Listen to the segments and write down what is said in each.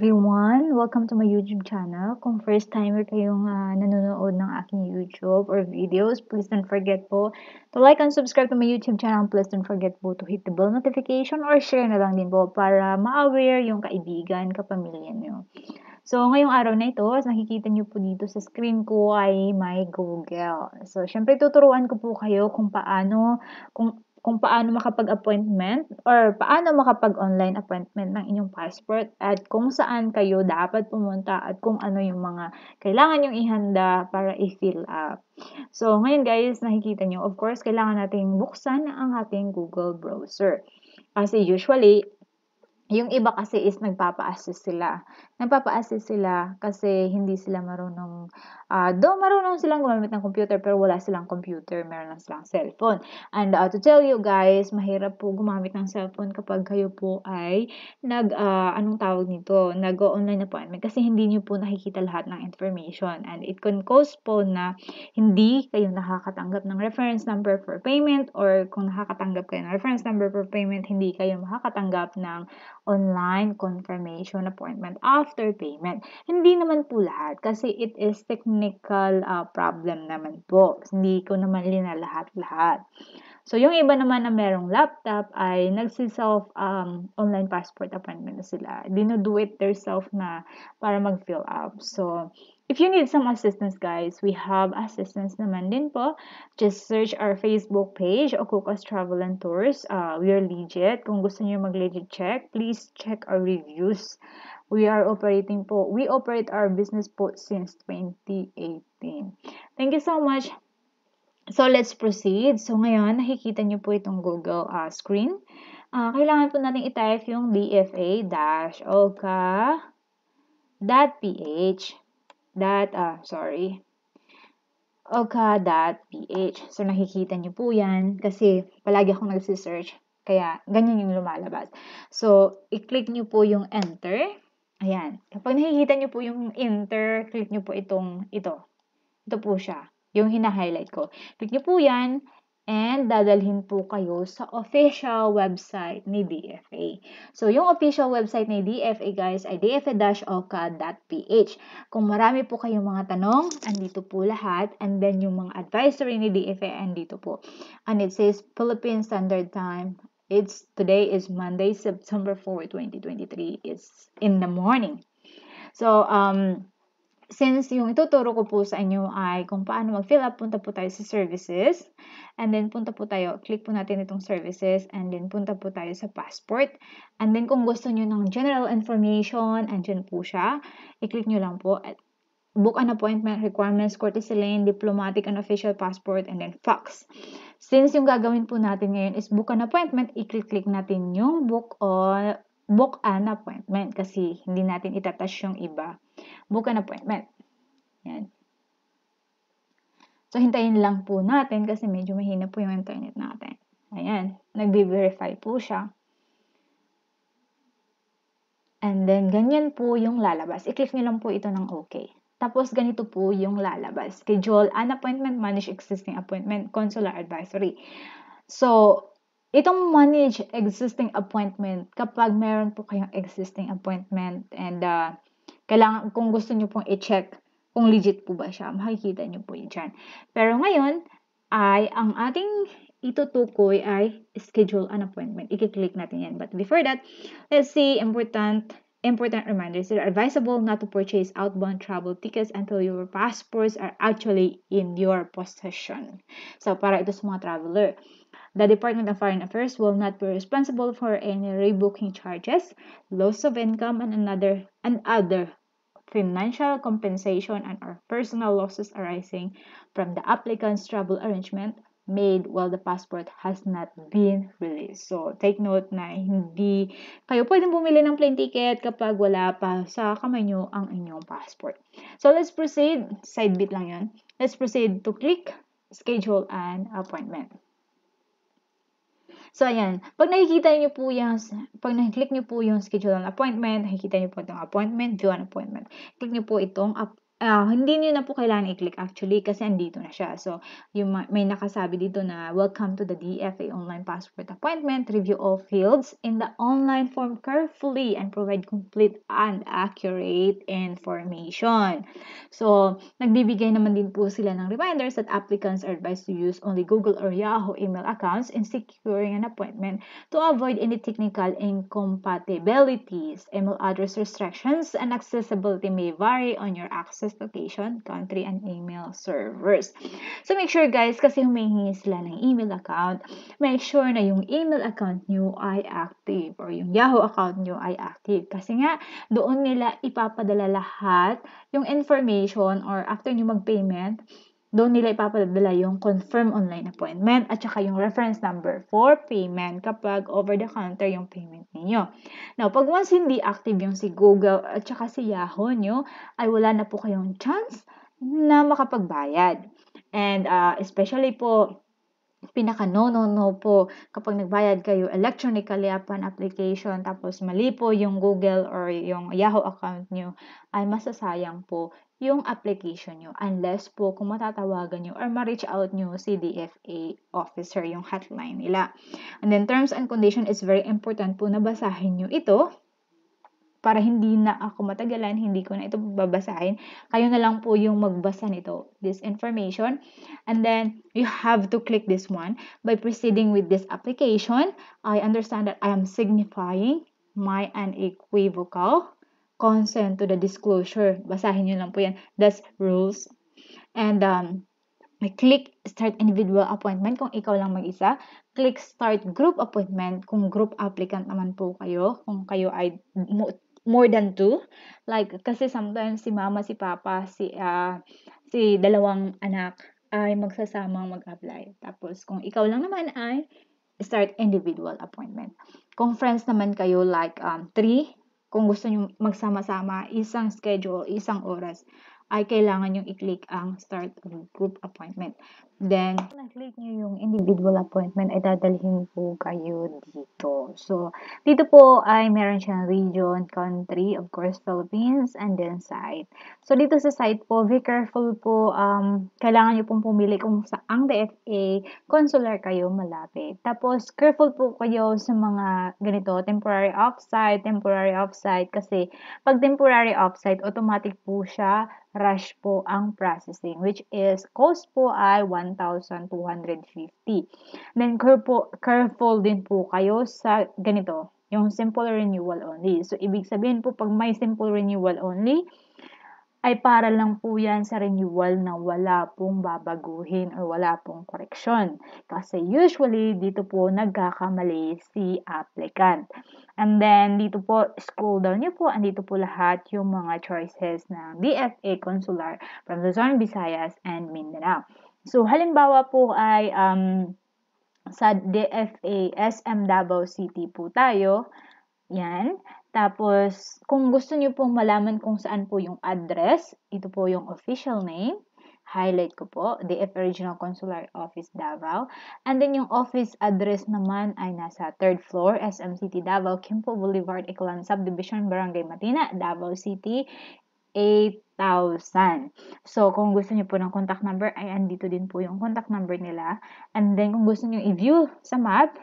everyone! Welcome to my YouTube channel. Kung first timer kayong nanonood ng aking YouTube or videos, please don't forget po to like and subscribe to my YouTube channel. Please don't forget po to hit the bell notification or share na lang din po para ma-aware yung kaibigan, kapamilya nyo. So, ngayong araw na ito, as nakikita nyo po dito sa screen ko ay may Google. So, syempre tuturuan ko po kayo kung paano makapag-appointment or paano makapag-online appointment ng inyong passport at kung saan kayo dapat pumunta at kung ano yung mga kailangan yung ihanda para i-fill up. So, ngayon guys, nakikita nyo, of course, kailangan nating buksan ang ating Google browser. Kasi usually, yung iba kasi is nagpapa-assist sila. Nagpapa-assist sila kasi hindi sila marunong, marunong silang gumamit ng computer pero wala silang computer, meron lang silang cellphone. And to tell you guys, mahirap po gumamit ng cellphone kapag kayo po ay nag-online appointment kasi hindi nyo po nakikita lahat ng information. And it can cause po na hindi kayo nakakatanggap ng reference number for payment or kung nakakatanggap kayo ng reference number for payment, hindi kayo makakatanggap ng online confirmation appointment after payment. Hindi naman po lahat kasi it is technical problem naman po. Hindi ko naman linalahat-lahat. So, yung iba naman na merong laptop ay nagsiself online passport appointment na sila. Dino-do it theirself na para mag-fill up. So, if you need some assistance guys, we have assistance naman din po. Just search our Facebook page, Okukas Travel and Tours. We are legit. Kung gusto niyo mag-legit check, please check our reviews. We operate our business po since 2018. Thank you so much. So, let's proceed. So, ngayon, nakikita niyo po itong Google screen. Kailangan po natin i-type yung dfa-oka.ph oka.ph. So, nakikita niyo po yan kasi palagi akong nagsisearch. Kaya, ganyan yung lumalabas. So, i-click niyo po yung enter. Ayan. Kapag nakikita niyo po yung enter, click niyo po ito. Ito po siya. Yung hina-highlight ko. Click niyo po yan and dadalhin po kayo sa official website ni DFA. So, yung official website ni DFA guys ay dfa-oka.ph. Kung marami po kayong mga tanong, andito po lahat. And then, yung mga advisory ni DFA, andito po. And it says Philippine Standard Time. Today is Monday, September 4, 2023. It's in the morning. So, since yung ituturo ko po sa inyo ay kung paano mag-fill up, punta po tayo sa services. And then, click po natin itong services. And then, punta po tayo sa passport. And then, kung gusto nyo ng general information, andyan po siya. I-click nyo lang po at book an appointment, requirements, courtesy lane, diplomatic and official passport, and then fax. Since yung gagawin po natin ngayon is book an appointment, i-click natin yung book an appointment kasi hindi natin itatouch yung iba. Book an appointment. Yan. So, hintayin lang po natin kasi medyo mahina po yung internet natin. Ayan. Nagbe-verify po siya. And then, ganyan po yung lalabas. I-click nyo lang po ito ng okay. Tapos, ganito po yung lalabas. Schedule an appointment, manage existing appointment, consular advisory. So, itong manage existing appointment, kapag meron po kayong existing appointment and kailangan, kung gusto nyo pong i-check kung legit po ba siya, makikita nyo po yun dyan. Pero ngayon, ay ang ating itutukoy ay schedule an appointment. I-click natin yan. But before that, let's see important reminders. It is advisable not to purchase outbound travel tickets until your passports are actually in your possession. So, para ito sa mga traveler. The Department of Foreign Affairs will not be responsible for any rebooking charges, loss of income, and other financial compensation and/or personal losses arising from the applicant's travel arrangement made while the passport has not been released. So, take note na hindi kayo pwedeng bumili ng plane ticket kapag wala pa sa kamay nyo ang inyong passport. So, let's proceed. Side bit lang yan. Let's proceed to click schedule an appointment. So, ayan. Pag nakikita nyo po pag nakiklik nyo po yung schedule an appointment, nakikita nyo po itong appointment, view an appointment. Click nyo po itong hindi niyo na po kailangan i-click actually kasi andito na siya. So, may nakasabi dito na welcome to the DFA online passport appointment. Review all fields in the online form carefully and provide complete and accurate information. So, nagbibigay naman din po sila ng reminders that applicants are advised to use only Google or Yahoo email accounts in securing an appointment to avoid any technical incompatibilities. Email address restrictions and accessibility may vary on your access location, country, and email servers. So, make sure guys, kasi humihingi sila ng email account, make sure na yung email account nyo ay active or yung Yahoo account nyo ay active. Kasi nga, doon nila ipapadala lahat yung information or after nyo mag-payment, doon nila ipapadala yung confirm online appointment at saka yung reference number for payment kapag over-the-counter yung payment ninyo. Now, pag once hindi active yung si Google at saka si Yahoo nyo, ay wala na po kayong chance na makapagbayad. And especially po, pinaka-no po kapag nagbayad kayo electronically upon application tapos mali po yung Google or yung Yahoo account nyo, ay masasayang po yung application nyo unless po kung matatawagan nyo or ma-reach out nyo si DFA officer, yung hotline nila. And then terms and condition is very important po na basahin nyo ito para hindi na ako matagalan, hindi ko na ito babasahin. Kayo na lang po yung magbasa nito, this information. And then, you have to click this one. By proceeding with this application, I understand that I am signifying my unequivocal consent to the disclosure. Basahin nyo lang po yan. That's rules. And, may click start individual appointment kung ikaw lang mag-isa. Click start group appointment kung group applicant naman po kayo. Kung kayo ay more than 2. Like, kasi sometimes si mama, si papa, si dalawang anak ay magsasamang mag-apply. Tapos, kung ikaw lang naman ay start individual appointment. Kung friends naman kayo, like 3, kung gusto nyo magsama-sama, isang schedule, isang oras, ay kailangan yung i-click ang start group appointment. Then, kung na-click nyo yung individual appointment, ay dadalhin po kayo dito. So, dito po ay meron siyang region, country, of course, Philippines, and then site. So, dito sa site po, be careful po, kailangan nyo pong pumili kung saang DFA consular kayo malapit. Tapos, careful po kayo sa mga ganito, temporary off-site, kasi pag temporary off-site, automatic po siya, rush po ang processing, which is cost po ay 1,250. Then, careful din po kayo sa ganito, yung simple renewal only. So, ibig sabihin po, pag may simple renewal only, ay para lang po yan sa renewal na wala pong babaguhin or wala pong correction. Kasi usually, dito po nagkakamali si applicant. And then, dito po, scroll down niyo po, andito po lahat yung mga choices ng DFA Consular from Luzon, Visayas, and Mindanao. So, halimbawa po ay sa DFA SM Davao City po tayo. Yan. Tapos, kung gusto niyo pong malaman kung saan po yung address, ito po yung official name. Highlight ko po, DFA Regional Consular Office Davao. And then yung office address naman ay nasa 3rd floor, SM City Davao, Quimpo Boulevard, Eclan Subdivision, Barangay Matina, Davao City, 8,000. So, kung gusto niyo po ng contact number, ay andito din po yung contact number nila. And then, kung gusto niyo i-view sa map,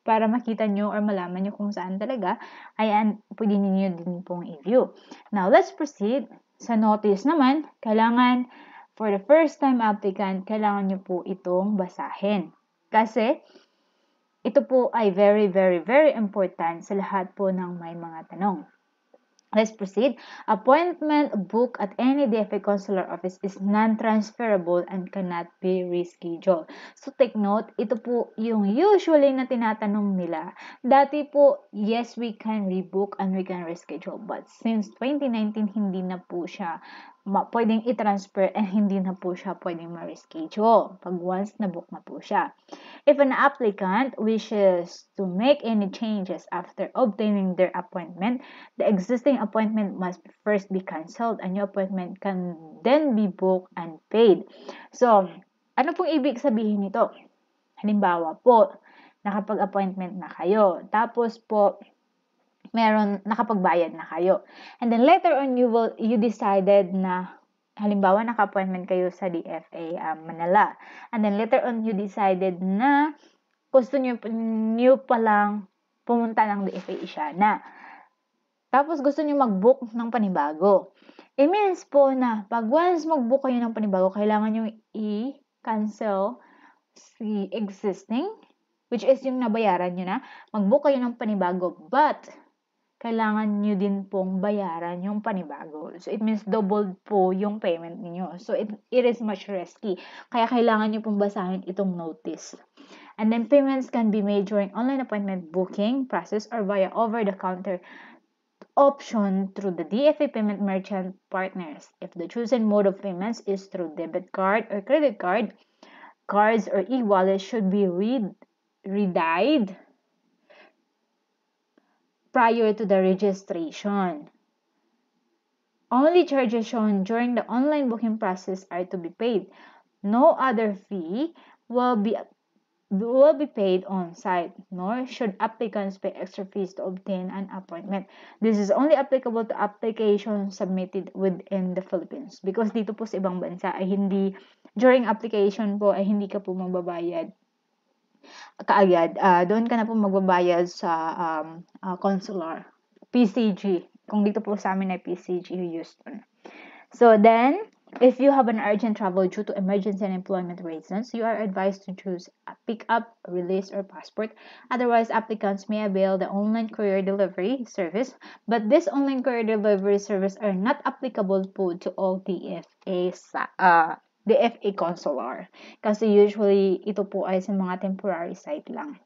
para makita nyo or malaman nyo kung saan talaga, ayan, pwede niyo din pong i-view. Now, let's proceed. Sa notice naman, kailangan, for the first time applicant, kailangan nyo po itong basahin. Kasi, ito po ay very, very, very important sa lahat po ng may mga tanong. Let's proceed. Appointment book at any DFA consular office is non-transferable and cannot be rescheduled. So, take note, ito po yung usually na tinatanong nila. Dati po, yes, we can rebook and we can reschedule. But since 2019, hindi na po siya pwedeng i-transfer and hindi na po siya pwedeng ma-reschedule pag once na-book na po siya. If an applicant wishes to make any changes after obtaining their appointment, the existing appointment must first be canceled. A new appointment can then be booked and paid. So, ano pong ibig sabihin nito? Halimbawa po, nakapag-appointment na kayo. Tapos po, nakapagbayad na kayo. And then later on, you decided na halimbawa, naka-appointment kayo sa DFA Manila. And then, later on, you decided na gusto nyo palang pumunta ng DFA Asiana. Tapos, gusto nyo mag-book ng panibago. It means po na, pag once mag-book kayo ng panibago, kailangan nyo i-cancel si existing, which is yung nabayaran nyo na. Mag-book kayo ng panibago, but kailangan nyo din pong bayaran yung panibago. So, it means double po yung payment niyo. So, it is much risky. Kaya kailangan nyo pong basahin itong notice. And then, payments can be made during online appointment booking process or via over-the-counter option through the DFA payment merchant partners. If the chosen mode of payments is through debit card or credit card, cards or e-wallet should be readied prior to the registration. Only charges shown during the online booking process are to be paid. No other fee will be paid on site, nor should applicants pay extra fees to obtain an appointment. This is only applicable to applications submitted within the Philippines. Because dito po sa ibang bansa ay hindi, during application po ay hindi ka po magbabayad kaagad. Doon ka na po magbabayad sa consular, PCG. Kung dito po sa amin ay PCG Houston. So then, if you have an urgent travel due to emergency and employment reasons, you are advised to choose a pick-up, release, or passport. Otherwise, applicants may avail the online courier delivery service, but this online courier delivery service are not applicable po to all DFA consular. Kasi usually, ito po ay sa mga temporary site lang.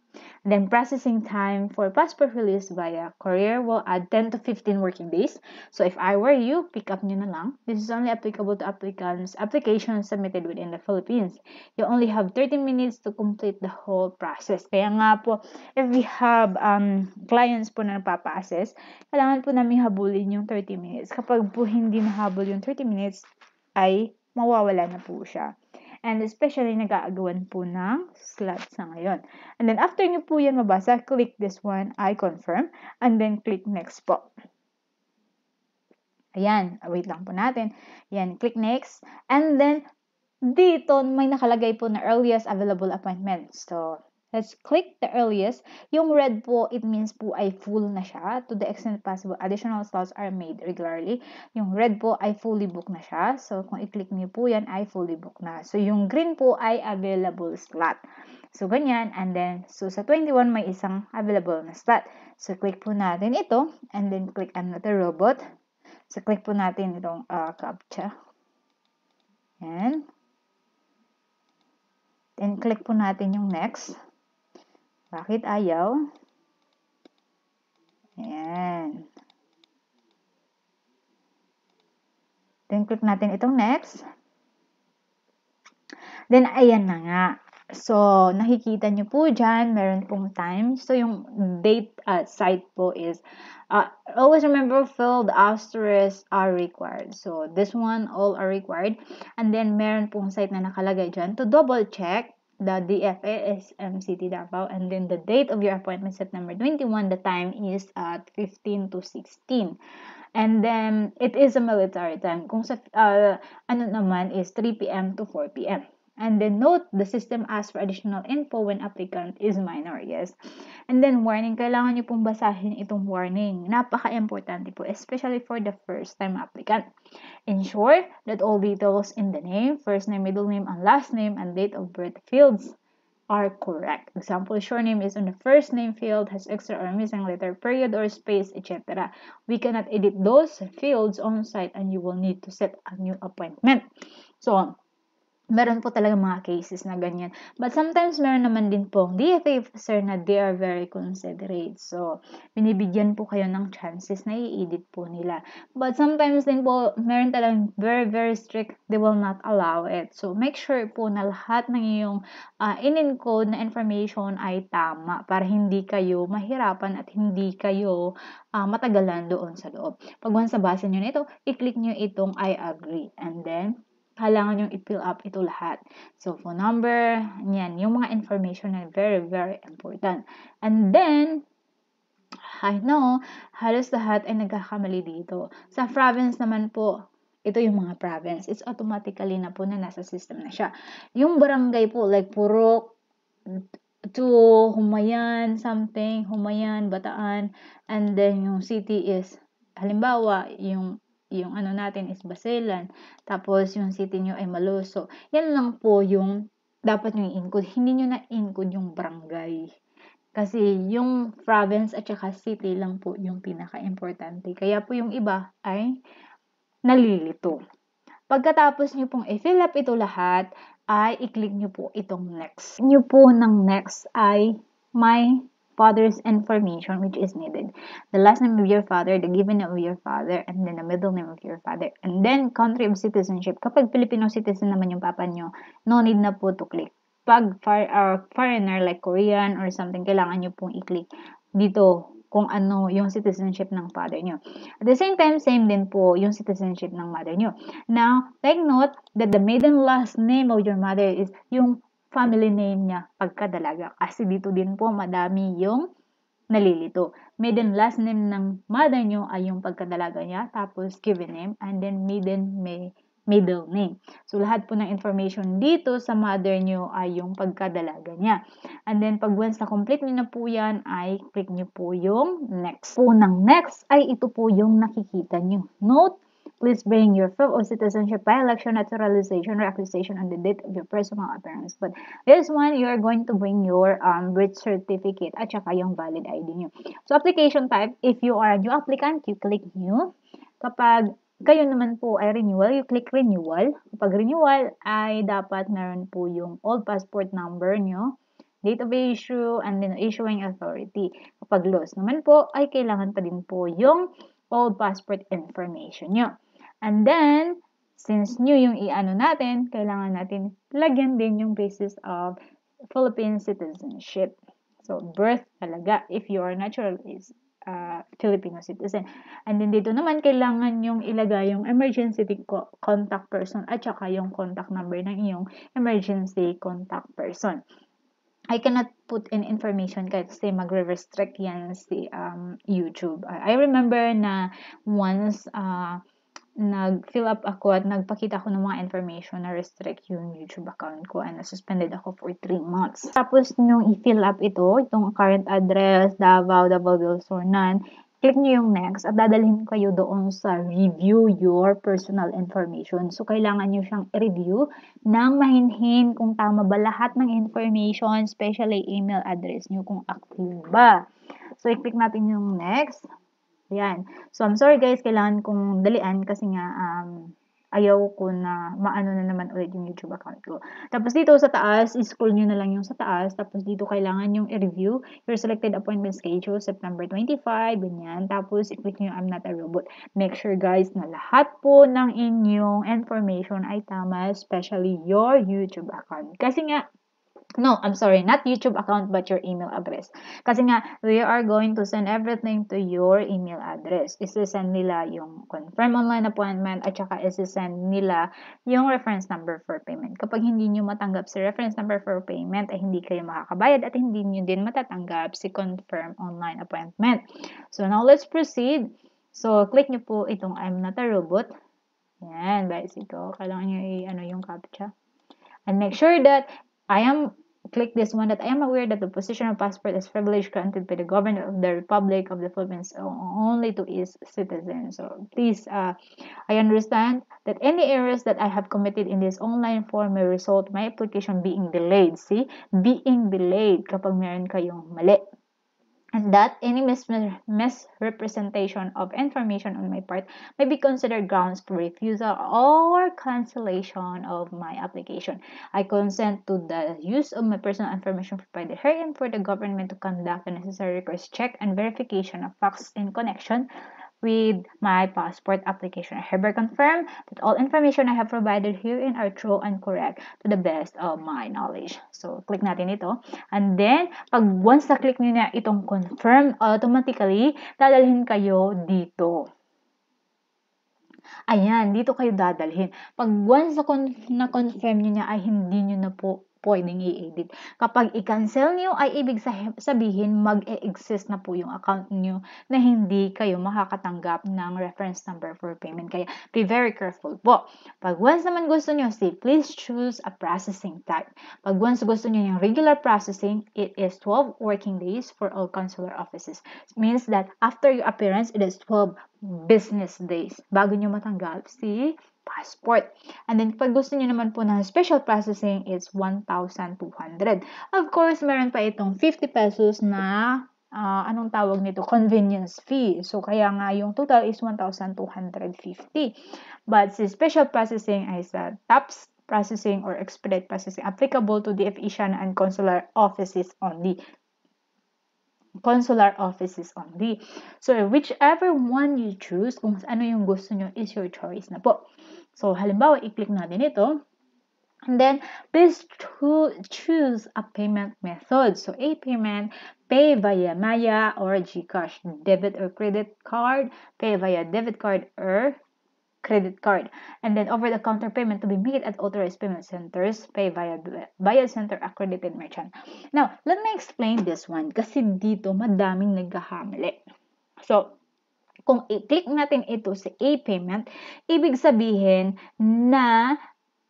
Then, processing time for passport release via courier will add 10 to 15 working days. So, if I were you, pick up nyo na lang. This is only applicable to applications submitted within the Philippines. You only have 30 minutes to complete the whole process. Kaya nga po, if we have clients po na napapa-assess, kailangan po namin habulin yung 30 minutes. Kapag po hindi nahabol yung 30 minutes, ay mawawala na po siya. And especially, nag-aagawan po ng slot sa ngayon. And then, after nyo po yan mabasa, click this one, I confirm, and then click next po. Ayan, wait lang po natin. Ayan, click next. And then, dito, may nakalagay po na earliest available appointment. So, let's click the earliest. Yung red po, it means po ay full na siya. To the extent possible, additional slots are made regularly. Yung red po ay fully booked na siya. So, kung i-click niyo po yan, ay fully booked na. So, yung green po ay available slot. So, ganyan. And then, so sa 21, may isang available na slot. So, click po natin ito. And then, click another robot. So, click po natin itong CAPTCHA. Yan. Then, click po natin yung next. Bakit ayaw? Ayan. Then, click natin itong next. Then, ayan na nga. So, nakikita nyo po dyan, meron pong time. So, yung date site po is, always remember, filled asterisks are required. So, this one, all are required. And then, meron pong site na nakalagay dyan to double check. The DFA is MCT Davao, and then the date of your appointment, September 21, the time is at 15 to 16. And then, it is a military time. Kung sa, ano naman is 3 p.m. to 4 p.m. And then, note, the system asks for additional info when applicant is minor, yes. And then, warning, kailangan nyo pong basahin itong warning. Napaka-importante po, especially for the first-time applicant. Ensure that all details in the name, first name, middle name, and last name, and date of birth fields are correct. Example, your name is on the first name field, has extra or missing letter, period, or space, etc. We cannot edit those fields on site and you will need to set a new appointment. So, meron po talaga mga cases na ganyan. But sometimes, meron naman din po DFA officer na they are very considerate. So, binibigyan po kayo ng chances na i-edit po nila. But sometimes din po, meron talagang very, very strict. They will not allow it. So, make sure po na lahat ng iyong in-encode na information ay tama para hindi kayo mahirapan at hindi kayo matagalan doon sa loob. Pag once nabasa nyo na ito, i-click nyo itong I agree. And then, kailangan yung i-fill up ito lahat. So, phone number, yan, yung mga information na very, very important. And then, I know, halos lahat ay nagkakamali dito. Sa province naman po, ito yung mga province. It's automatically na po na nasa system na siya. Yung barangay po, like Purok to Humayan, something, Humayan, Bataan, and then yung city is, halimbawa, yung ano natin is Basilan, tapos yung city nyo ay Maloso. Yan lang po yung dapat nyo i-include. Hindi nyo na-include yung barangay. Kasi yung province at saka city lang po yung pinaka-importante. Kaya po yung iba ay nalilito. Pagkatapos nyo pong i-fill up ito lahat, ay i-click nyo po itong next. Nyo po ng next ay my father's information which is needed. The last name of your father, the given name of your father, and then the middle name of your father. And then country of citizenship. Kapag Filipino citizen naman yung papa nyo, no need na po to click. Pag foreigner like Korean or something, kailangan nyo pong i-click dito kung ano yung citizenship ng father nyo. At the same time, same din po yung citizenship ng mother nyo. Now, take note that the maiden last name of your mother is yung family name niya pagkadalaga. Kasi dito din po madami yung nalilito. Maiden last name ng mother nyo ay yung pagkadalaga niya, tapos given name, and then middle name. So, lahat po ng information dito sa mother nyo ay yung pagkadalaga niya. And then, pag once na complete nyo na po yan, ay click nyo po yung next. Po ng next ay ito po yung nakikita nyo. Note, please bring your proof of citizenship by election, naturalization, or acquisition on the date of your personal appearance. But this one, you are going to bring your birth certificate at saka yung valid ID nyo. So, application type, if you are a new applicant, you click new. Kapag kayo naman po ay renewal, you click renewal. Kapag renewal, ay dapat meron po yung old passport number nyo, date of issue, and then issuing authority. Kapag lost naman po, ay kailangan pa din po yung old passport information nyo. And then, since new yung i-ano natin, kailangan natin lagyan din yung basis of Philippine citizenship. So, birth talaga if you are naturalized Filipino citizen. And then dito naman, kailangan yung ilagay yung emergency contact person at saka yung contact number ng iyong emergency contact person. I cannot put in information kasi magre-restrict yan si YouTube. I remember na once nag-fill up ako at nagpakita ako ng mga information na restrict yung YouTube account ko and suspended ako for 3 months. Tapos, nung i-fill up itong current address, Davao, Del Sur, click nyo yung next at dadalhin kayo doon sa review your personal information. So, kailangan nyo siyang i-review nang mahinhin kung tama ba lahat ng information, especially email address nyo kung active ba. So, i-click natin yung next. Ayan. So, I'm sorry guys, kailangan kong dalian kasi nga ayaw ko na maano na naman ulit yung YouTube account ko. Tapos dito sa taas, scroll nyo na lang yung sa taas. Tapos dito kailangan yung i-review your selected appointment schedule, September 25, ganyan. Tapos i-click nyo I'm not a robot. Make sure guys na lahat po ng inyong information ay tama, especially your YouTube account. Kasi nga, no, I'm sorry, not YouTube account, but your email address. Kasi nga, they are going to send everything to your email address. Isisend nila yung confirm online appointment at saka isisend nila yung reference number for payment. Kapag hindi nyo matanggap si reference number for payment, ay hindi kayo makakabayad at hindi nyo din matatanggap si confirm online appointment. So, now let's proceed. So, click nyo po itong I'm not a robot. Yan, guys, ito. Kailangan nyo i-ano yung captcha. And make sure that click this one, that I am aware that the position of passport is privilege granted by the government of the Republic of the Philippines only to its citizens. So please, I understand that any errors that I have committed in this online form may result my application being delayed. See? Being delayed kapag meron kayong mali. And that any misrepresentation of information on my part may be considered grounds for refusal or cancellation of my application. I consent to the use of my personal information provided herein for the government to conduct the necessary request check and verification of facts in connection with my passport application. I hereby confirm that all information I have provided herein are true and correct to the best of my knowledge. So, click natin ito. And then, once na-click nyo na itong confirm, automatically, dadalhin kayo dito. Ayan, dito kayo dadalhin. Pag once na-confirm nyo na ay hindi nyo na po pwedeng i-edit. Kapag i-cancel nyo, ay ibig sabihin mag-e-exist na po yung account nyo na hindi kayo makakatanggap ng reference number for payment. Kaya be very careful po. Pag once naman gusto nyo, please choose a processing type. Pag once gusto nyo yung regular processing, it is 12 working days for all consular offices. It means that after your appearance, it is 12 business days bago nyo matanggap si passport. And then, pag gusto nyo naman po ng special processing, it's 1,200. Of course, meron pa itong 50 pesos na anong tawag nito? Convenience fee. So, kaya nga yung total is 1,250. But si special processing ay sa TAPS processing or expedite processing applicable to DFE Siana and consular offices only. Consular offices only. So, whichever one you choose, kung ano yung gusto nyo is your choice na po. So, halimbawa, i-click natin ito. And then, please choose a payment method. So, a payment, pay via Maya or GCash, debit or credit card, pay via debit card or credit card. And then, over-the-counter payment to be made at authorized payment centers, pay via Bayad Center accredited merchant. Now, let me explain this one kasi dito madaming nagkakamali. So, kung i-click natin ito sa e-payment, ibig sabihin na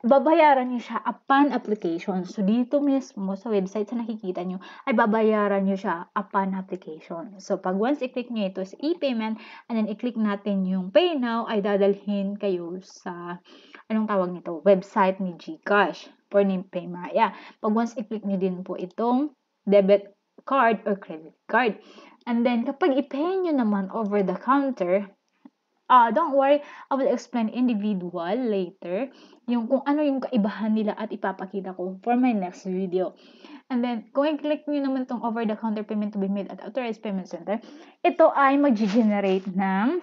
babayaran nyo siya upon application. So, dito mismo sa website sa nakikita nyo, ay babayaran nyo siya upon application. So, pag once i-click nyo ito sa e-payment, and then i-click natin yung pay now, ay dadalhin kayo sa, anong tawag nito, website ni GCash or ni PayMaya. Pag once i-click nyo din po itong debit card or credit card. And then, kapag i-pay nyo naman over the counter, don't worry, I will explain individual later yung kung ano yung kaibahan nila at ipapakita ko for my next video. And then, kung i-click nyo naman itong over-the-counter payment to be made at authorized payment center, ito ay mag-generate ng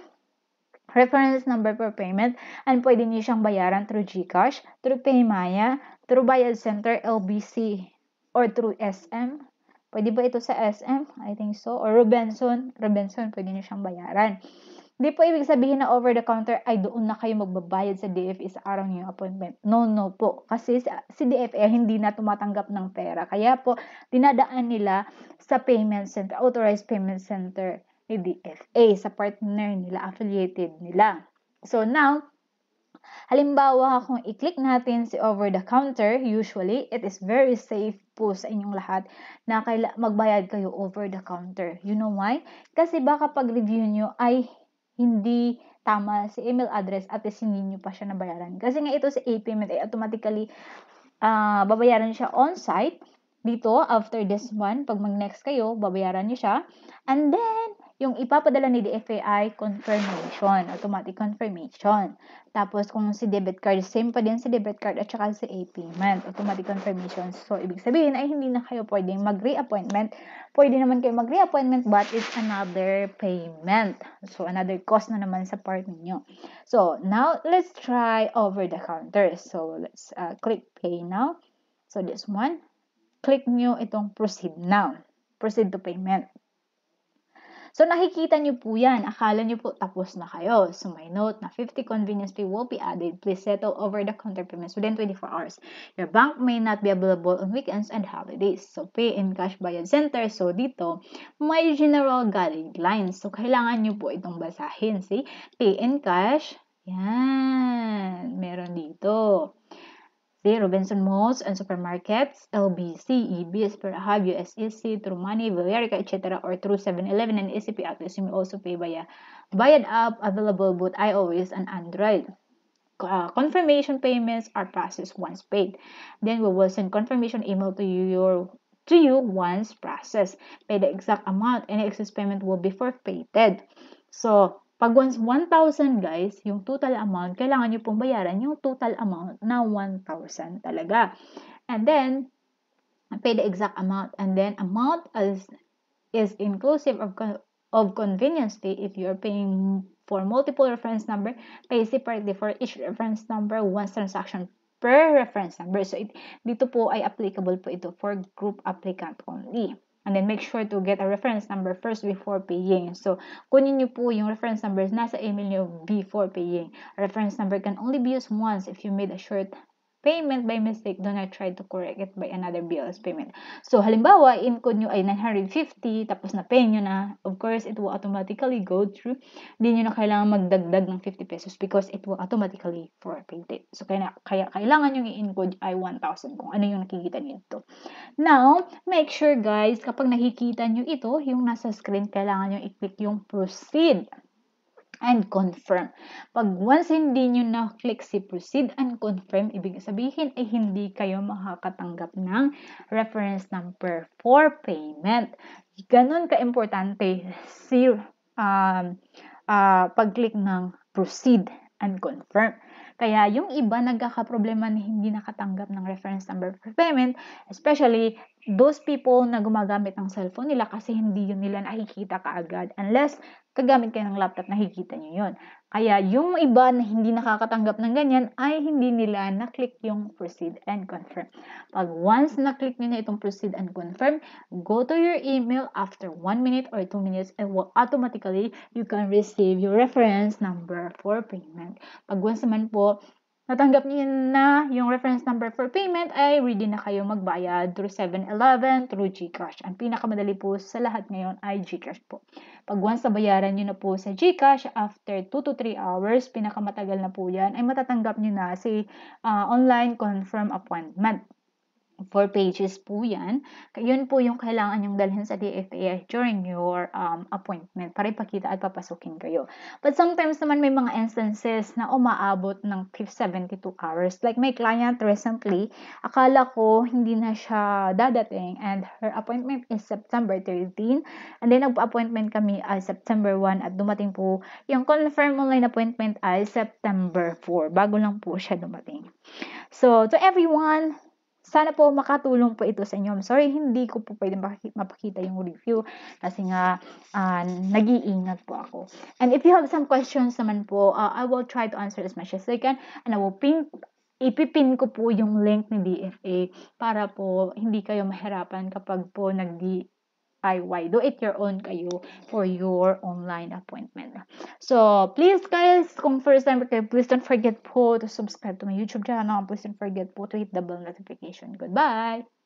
reference number for payment and pwede nyo siyang bayaran through GCash, through PayMaya, through Bayad Center, LBC, or through SM. Pwede ba ito sa SM? I think so. Or Robinson, pwede nyo siyang bayaran. Di po ibig sabihin na over-the-counter ay doon na kayo magbabayad sa DFE sa araw niyo appointment. No po. Kasi si DFE hindi na tumatanggap ng pera. Kaya po, dinadaan nila sa payment center, authorized payment center ni DFA, sa partner nila, affiliated nila. So now, halimbawa, kung i-click natin si over-the-counter, usually, it is very safe po sa inyong lahat na magbayad kayo over-the-counter. You know why? Kasi baka pag-review nyo ay hindi tama si email address at hindi nyo pa siya nabayaran. Kasi nga ito sa e-payment ay automatically babayaran siya on-site. Dito, after this one, pag mag-next kayo, babayaran nyo siya. And then, yung ipapadala ni DFA ay confirmation, automatic confirmation. Tapos, kung si debit card, same pa din si debit card at saka si e-payment, automatic confirmation. So, ibig sabihin ay hindi na kayo pwedeng mag-reappointment. Pwede naman kayo mag-reappointment but it's another payment. So, another cost na naman sa part ninyo. So, now, let's try over the counter. So, let's click pay now. So, this one. Click nyo itong proceed now. Proceed to payment. So, nakikita nyo po yan. Akala nyo po tapos na kayo. So, may note na 50 convenience fee will be added. Please settle over-the-counter payments within 24 hours. Your bank may not be available on weekends and holidays. So, pay in cash Bayad Center. So, dito, may general guidelines. So, kailangan nyo po itong basahin. See? Pay in cash. Yan. Meron dito. See, Robinson Malls and Supermarkets, LBC, EBS, Perahab, USEC, through Money, Valerica, etc. or through 7-Eleven and ECP outlets. You may also pay via Bayad app, available both iOS and Android. Confirmation payments are processed once paid. Then we will send confirmation email to you once processed. Pay the exact amount. Any excess payment will be forfeited. So, pag once 1,000 guys, yung total amount, kailangan nyo pong bayaran yung total amount na 1,000 talaga. And then, pay the exact amount. And then, amount is inclusive of convenience fee. If you're paying for multiple reference number, pay separately for each reference number, once transaction per reference number. So, dito po ay applicable po ito for group applicant only. And then, make sure to get a reference number first before paying. So, kunin nyo po yung reference numbers nasa email nyo before paying. A reference number can only be used once if you made a short payment by mistake, do not try to correct it by another BLS payment. So, halimbawa, in-code nyo ay 950, tapos na-pay nyo na, of course, it will automatically go through. Hindi nyo na kailangan magdagdag ng 50 pesos because it will automatically forfeit it. So, kaya kailangan nyo i-encode ay 1,000 kung ano yung nakikita nyo ito. Now, make sure guys, kapag nakikita nyo ito, yung nasa screen, kailangan nyo i-click yung proceed and confirm. Pag once hindi nyo na-click si proceed and confirm, ibig sabihin ay hindi kayo makakatanggap ng reference number for payment. Ganon ka-importante si pag-click ng proceed and confirm. Kaya yung iba nagkakaproblema na hindi nakatanggap ng reference number for payment, especially those people na gumagamit ng cellphone nila kasi hindi yun nila nakikita kaagad unless kagamit kayo ng laptop, nakikita nyo yun. Kaya yung iba na hindi nakakatanggap ng ganyan ay hindi nila na-click yung proceed and confirm. Pag once na-click nyo na itong proceed and confirm, go to your email after 1 minute or 2 minutes and automatically you can receive your reference number for payment. Pag once naman po natanggap niyo na yung reference number for payment, ay ready na kayo magbayad through 7-Eleven, through GCash. Ang pinakamadali po sa lahat ngayon ay GCash po. Pag once nabayaran nyo na po sa GCash, after 2 to 3 hours, pinakamatagal na po yan, ay matatanggap nyo na si online confirm appointment. 4 pages po yan. Yun po yung kailangan yung dalhin sa DFA during your appointment para ipakita at papasukin kayo. But sometimes naman may mga instances na umaabot ng 72 hours. Like my client recently, akala ko hindi na siya dadating and her appointment is September 13. And then nagpa-appointment kami ay September 1 at dumating po yung confirm online appointment ay September 4. Bago lang po siya dumating. So, to everyone, sana po makatulong po ito sa inyo. I'm sorry, hindi ko po pwede mapakita yung review kasi nga nag-iingat po ako. And if you have some questions naman po, I will try to answer as much as I can and I will ipipin ko po yung link ni DFA para po hindi kayo mahirapan kapag po DIY. Do it your own kayo for your online appointment. So, please guys, kung first time kayo, please don't forget po to subscribe to my YouTube channel. Please don't forget po to hit the bell notification. Goodbye!